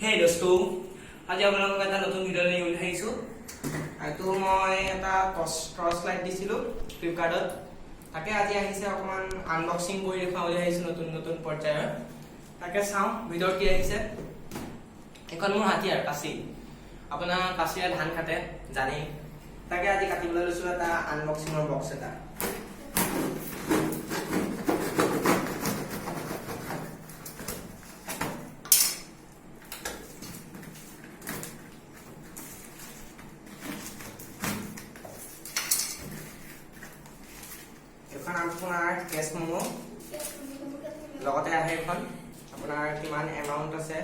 Hey dosto, আজি আপোনালোকক এটা নতুন ভিডিঅ' লৈ আহিছোঁ। এইটো মই এটা টৰ্চ লাইট দিছিলোঁ ফ্লিপকাৰ্টত। তাকে আজি আহিছে অকমান আনবক্সিং কৰি দেখুৱাম বুলি আহিছোঁ নতুন পৰ্যায়ৰ। তাকে চাওঁ ভিতৰত কি আহিছে। এখন মোৰ হাতিয়াৰ কাঁচি। আপোনাৰ কাঁচিৰে ধান কাটে জানেই। তাকে আজি কাটিবলৈ লৈছোঁ এটা আনবক্সিঙৰ বক্স এটা। এখন আপোনাৰ কেছ মেমো লগতে আহে এখন আপোনাৰ কিমান এমাউণ্ট আছে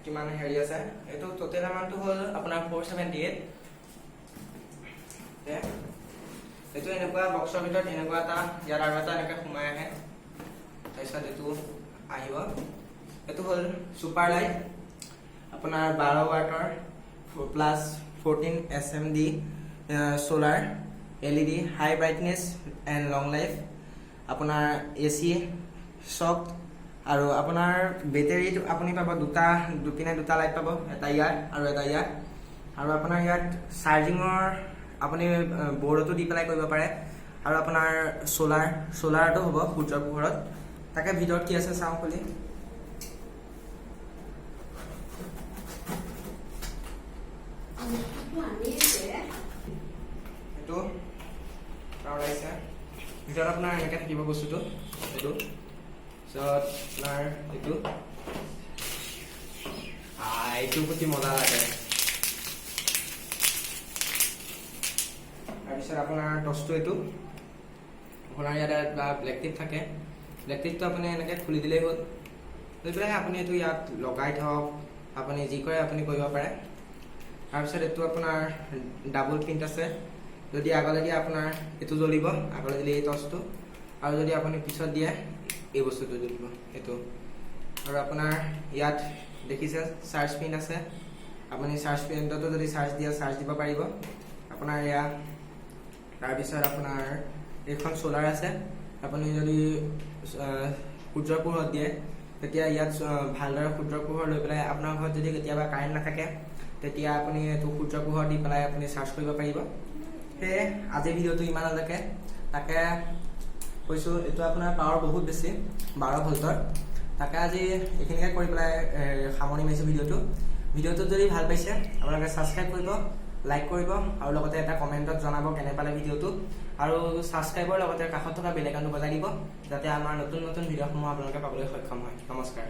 কিমান হেৰি আছে এইটো টোটেল এমাউণ্টটো হ'ল আপোনাৰ 478 এইটো এনেকুৱা বক্সৰ ভিতৰত এনেকুৱা এটা ইয়াত আৰু এটা এনেকৈ সোমাই আহে তাৰপিছত এইটো আহিব এইটো হ'ল ছুপাৰ লাইট আপোনাৰ 12 ৱাটৰ plus 14 SMD solar LED high brightness and long life আপোনাৰ AC শক আৰু আপোনাৰ বেটাৰীত আপুনি পাব দুপিনে দুটা লাইট পাব এটা ইয়াত আৰু এটা ইয়াত আৰু আপোনাৰ ইয়াত চাৰ্জিঙৰ আপুনি বৰ্ডতো দি পেলাই কৰিব পাৰে আৰু আপোনাৰ সোলাৰটো হ'ব সূৰ্যৰ পোহৰত তাকে ভিতৰত কি আছে চাওঁ খুলি এইটো ওলাইছে ভিতৰত আপোনাৰ এনেকৈ থাকিব বস্তুটো এইটো পিছত আপোনাৰ এইটো প্ৰতি মজা লাগে তাৰপিছত আপোনাৰ টৰ্চটো এইটো আপোনাৰ ইয়াত এটা ব্লেক টিপ থাকে ব্লেক টিপটো আপুনি এনেকৈ খুলি দিলেই হ'ল লৈ পেলাই আপুনি এইটো ইয়াত লগাই থওক আপুনি যি কৰে আপুনি কৰিব পাৰে তাৰপিছত এইটো আপোনাৰ ডাবল প্ৰিণ্ট আছে যদি আগলৈ দিয়ে আপোনাৰ এইটো জ্বলিব আগলৈ দিলে এই টৰ্চটো আৰু যদি আপুনি পিছত দিয়ে এই বস্তুটো জ্বলিব এইটো আৰু আপোনাৰ ইয়াত দেখিছে চাৰ্জ পিন আছে আপুনি চাৰ্জ পিনটো যদি চাৰ্জ দিব পাৰিব আপোনাৰ এয়া তাৰপিছত আপোনাৰ এইখন সোলাৰ আছে আপুনি যদি সূৰ্যৰ পোহৰত দিয়ে তেতিয়া ইয়াত ভালদৰে সূৰ্যৰ পোহৰ লৈ পেলাই আপোনাৰ ঘৰত যদি কেতিয়াবা কাৰেণ্ট নাথাকে তেতিয়া আপুনি এইটো সূৰ্যৰ পোহৰ দি পেলাই আপুনি চাৰ্জ কৰিব পাৰিব সেয়ে আজিৰ ভিডিঅ'টো ইমানলৈকে তাকে কৈছোঁ এইটো আপোনাৰ পাৱাৰ বহুত বেছি 12 ভল্টৰ তাকে আজি এইখিনিকে কৰি পেলাই সামৰণি মাৰিছোঁ ভিডিঅ'টোত যদি ভাল পাইছে আপোনালোকে ছাবস্ক্ৰাইব কৰিব লাইক কৰিব আৰু লগতে এটা কমেণ্টত জনাব কেনে পালে ভিডিঅ'টো আৰু ছাবস্ক্ৰাইবৰ লগতে কাষত থকা বেল আইকনটো বজাই দিব যাতে আমাৰ নতুন ভিডিঅ'সমূহ আপোনালোকে পাবলৈ সক্ষম হয় নমস্কাৰ